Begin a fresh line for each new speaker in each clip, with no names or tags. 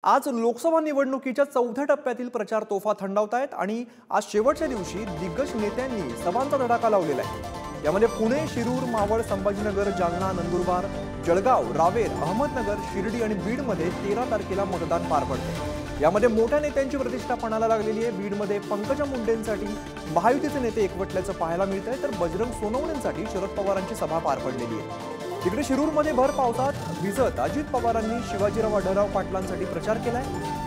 आज लोकसभा निवडणुकीच्या चौथ्या टप्प्यातील प्रचार तोफा थंडावतायत आणि आज शेवटच्या दिवशी दिग्गज नेत्यांनी सभांचा धडाका लावलेला आहे। यामध्ये पुणे, शिरूर, मावळ, संभाजीनगर, जालना, नंदुरबार, जळगाव, रावेर, अहमदनगर, शिर्डी आणि बीडमध्ये 13 तारखेला मतदान पार पडते। यामध्ये मोठ्या नेत्यांची प्रतिष्ठा पणाला लागलेली आहे। बीडमध्ये पंकजा मुंडेंसाठी महायुतीचे नेते एकवटल्याचं पाहायला मिळतंय, तर बजरंग सोनवणेंसाठी शरद पवारांची सभा पार पडलेली आहे। तिकडे शिरूरमध्ये भर पावसात भिजत अजित पवारांनी शिवाजीराव आढळराव पाटलांसाठी प्रचार केलाय,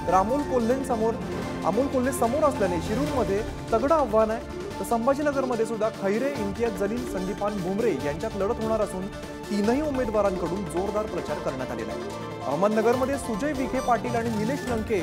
तर अमोल कोल्हे समोर असल्याने शिरूरमध्ये तगडं आव्हान आहे। तर संभाजीनगरमध्ये सुद्धा खैरे, इम्तियाज जलील, संदीपान भुमरे यांच्यात लढत होणार असून तीनही उमेदवारांकडून जोरदार प्रचार करण्यात आलेला आहे। अहमदनगरमध्ये सुजय विखे पाटील आणि निलेश लंके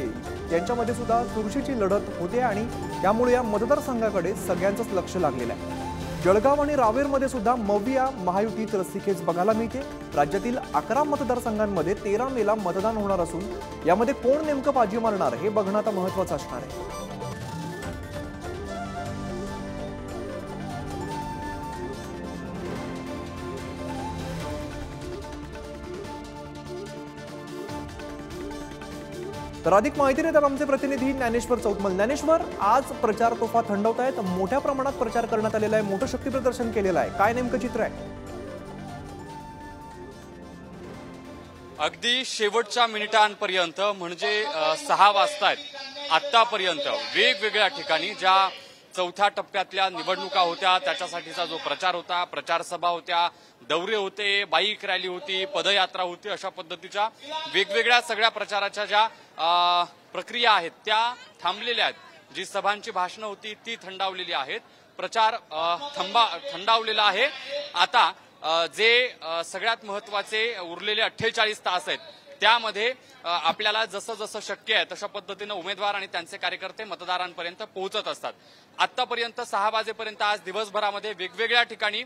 यांच्यामध्ये सुद्धा चुरशीची लढत होते आणि त्यामुळे या मतदारसंघाकडे सगळ्यांचंच लक्ष लागलेलं आहे। जळगाव आणि रावेरमध्ये सुद्धा मविया महायुतीत रस्सीखेच बघायला मिळते। राज्यातील 11 मतदारसंघांमध्ये 13 मेला मतदान होणार असून यामध्ये कोण नेमकं बाजी मारणार हे बघणं आता महत्त्वाचं असणार आहे। तर अधिक माहिती देतात आमचे प्रतिनिधी ज्ञानेश्वर चौतमल। ज्ञानेश्वर, आज प्रचार तोफा थंडवत आहेत, मोठ्या प्रमाणात प्रचार करण्यात आलेला आहे, मोठं शक्ती प्रदर्शन केलेलं आहे, काय नेमकं चित्र आहे?
अगदी शेवटच्या मिनिटांपर्यंत म्हणजे 6 वाजतायत आतापर्यंत वेगवेगळ्या ठिकाणी ज्या चौथ्या टप्प्यातल्या निवडणुका होत्या त्याच्यासाठीचा जो प्रचार होता, प्रचार सभा होत्या, दौरे होते, बाईक रॅली होती, पदयात्रा होती, अशा पद्धतीच्या वेगवेगळ्या सगळ्या प्रचाराच्या ज्या प्रक्रिया आहेत त्या थांबलेल्या आहेत। जी सभांची भाषणं होती ती थंडावलेली आहेत, प्रचार थंडावलेला आहे। आता जे सगळ्यात महत्वाचे उरलेले 48 तास आहेत त्यामध्ये आपल्याला जसं जसं शक्य आहे तशा पद्धतीनं उमेदवार आणि त्यांचे कार्यकर्ते मतदारांपर्यंत पोहोचत असतात। आतापर्यंत 6 वाजेपर्यंत आज दिवसभरामध्ये वेगवेगळ्या ठिकाणी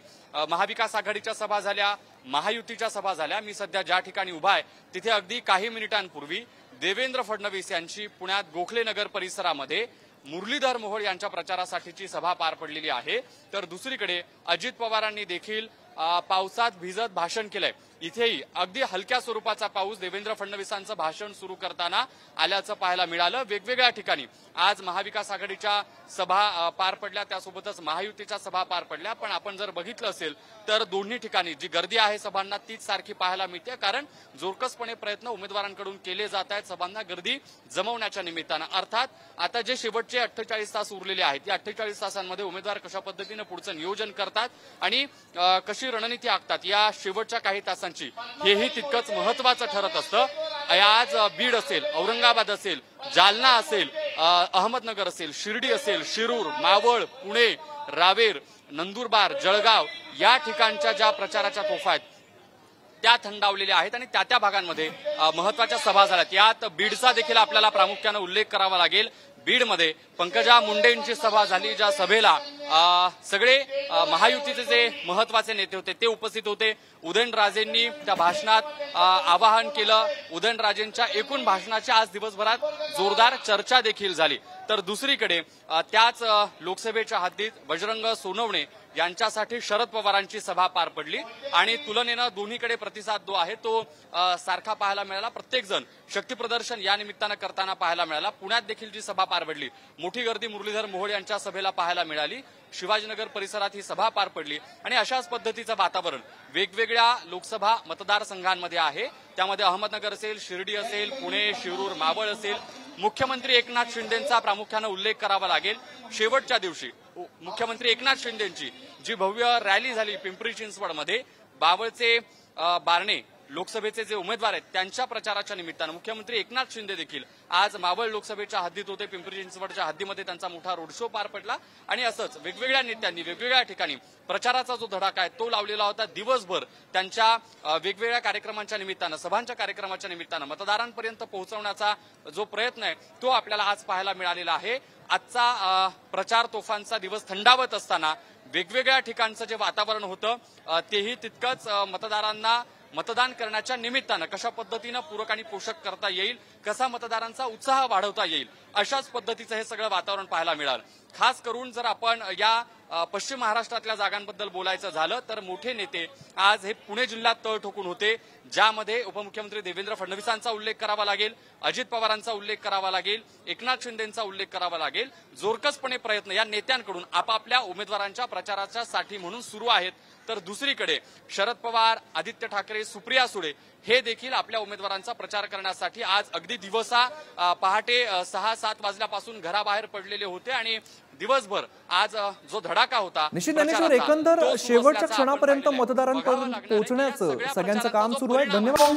महाविकास आघाडीच्या सभा झाल्या, महायुतीच्या सभा झाल्या। मी सध्या ज्या ठिकाणी उभा आहे तिथे अगदी काही मिनिटांपूर्वी देवेंद्र फडणवीस यांची पुण्यात गोखले नगर परिसरामध्ये मुरलीधर मोहोळ यांच्या प्रचारासाठीची सभा पार पडलेली आहे। तर दुसरीकडे अजित पवारांनी देखील पावसात भिजत भाषण केलंय। इथेही अगदी हलक्या स्वरूपाचा पाऊस देवेंद्र फडणवीसांचं भाषण सुरू करताना आल्याचं पाहायला मिळालं। वेगवेगळ्या ठिकाणी आज महाविकास आघाडीच्या सभा पार पडल्या, त्यासोबतच महायुतीच्या सभा पार पडल्या। पण आपण जर बघितलं असेल तर दोन्ही ठिकाणी जी गर्दी आहे सभांना तीच सारखी पाहायला मिळते, कारण जोरकसपणे प्रयत्न उमेदवारांकडून केले जात आहेत सभांना गर्दी जमवण्याच्या निमित्तानं। अर्थात आता जे शेवटचे 48 तास उरलेले आहेत या 48 तासांमध्ये उमेदवार कशा पद्धतीनं पुढचं नियोजन करतात आणि कशी रणनीती आखतात या शेवटच्या काही तासांची हेही तितकंच महत्वाचं ठरत असतं। आज बीड असेल, औरंगाबाद असेल, जालना असेल, अहमदनगर असेल, शिर्डी असेल, शिरूर, मावळ, पुणे, रावेर, नंदुरबार, जळगाव या ठिकाणच्या ज्या प्रचाराच्या तोफा आहेत त्या थंडावलेल्या आहेत आणि त्या भागांमध्ये महत्वाच्या सभा झाल्यात। यात बीडचा देखील आपल्याला प्रामुख्याने उल्लेख करावा लागेल। बीडमध्ये पंकजा मुंडेंची सभा झाली, ज्या सभेला सगळे महायुतीचे जे महत्वाचे नेते होते ते उपस्थित होते। उदयनराजेंनी त्या भाषणात आवाहन केलं। उदयनराजेंच्या एकूण भाषणाची आज दिवसभरात जोरदार चर्चा देखील झाली। तर दुसरीकडे त्याच लोकसभेच्या हद्दीत बजरंग सोनवणे यांच्यासाठी शरद पवारांची सभा पार पडली आणि तुलनेनं दोन्हीकडे प्रतिसाद जो आहे तो सारखा पाहायला मिळाला। प्रत्येक जण शक्ती प्रदर्शन या निमित्तानं करताना पाहायला मिळाला। पुण्यात देखील जी सभा पार पडली, मोठी गर्दी मुरलीधर मोहोळ यांच्या सभेला पाहायला मिळाली। शिवाजीनगर परिसरात ही सभा पार पडली आणि अशाच पद्धतीचं वातावरण वेगवेगळ्या लोकसभा मतदारसंघांमध्ये आहे। त्यामध्ये अहमदनगर असेल, शिर्डी असेल, पुणे, शिरूर, मावळ असेल। मुख्यमंत्री एकनाथ शिंदेंचा प्रामुख्याने उल्लेख करावा लागेल। शेवटच्या दिवशी मुख्यमंत्री एकनाथ शिंदेंची जी भव्य रॅली झाली पिंपरी चिंचवडमध्ये, बावळचे बारणे लोकसभेचे जे उमेदवार आहेत त्यांच्या प्रचाराच्या निमित्तानं मुख्यमंत्री एकनाथ शिंदे देखील आज मावळ लोकसभेच्या हद्दीत होते। पिंपरी चिंचवडच्या हद्दीमध्ये त्यांचा मोठा रोड शो पार पडला आणि असंच वेगवेगळ्या नेत्यांनी वेगवेगळ्या ठिकाणी प्रचाराचा जो धडाका आहे तो लावलेला होता। दिवसभर त्यांच्या वेगवेगळ्या कार्यक्रमांच्या निमित्तानं, सभांच्या कार्यक्रमाच्या निमित्तानं मतदारांपर्यंत पोहोचवण्याचा जो प्रयत्न आहे तो आपल्याला आज पाहायला मिळालेला आहे। आजचा प्रचार तोफांचा दिवस थंडावत असताना वेगवेगळ्या ठिकाणचं जे वातावरण होतं तेही तितकंच मतदारांना मतदान करण्याच्या निमित्तानं कशा पद्धतीनं पूरक आणि पोषक करता येईल, कसा मतदारांचा उत्साह वाढवता येईल अशाच पद्धतीचं हे सगळं वातावरण पाहायला मिळालं। खास करून जर आपण या पश्चिम महाराष्ट्रातल्या जागांबद्दल बोलायचं झालं तर मोठे नेते आज हे पुणे जिल्ह्यात तळ ठोकून होते, ज्यामध्ये उपमुख्यमंत्री देवेंद्र फडणवीसांचा उल्लेख करावा लागेल, अजित पवारांचा उल्लेख करावा लागेल, एकनाथ शिंदेंचा उल्लेख करावा लागेल. जोरकसपणे प्रयत्न या नेत्यांकडून आपापल्या उमेदवारांच्या प्रचाराच्या साठी म्हणून सुरू आहेत. तर दुसरीकडे शरद पवार, आदित्य ठाकरे, सुप्रिया सुळे हे देखील आपल्या उमेदवारांचा प्रचार करण्यासाठी आज अगदी दिवसा पहाटे 6-7 वाजल्यापासून घराबाहेर पडलेले होते आणि दिवसभर आज जो धडाका होता
निश्चित ज्ञानेश्वर, एकंदर शेवटच्या क्षणापर्यंत मतदारांपर्यंत पोहोचण्याचं सगळ्यांचं काम सुरू आहे. धन्यवाद.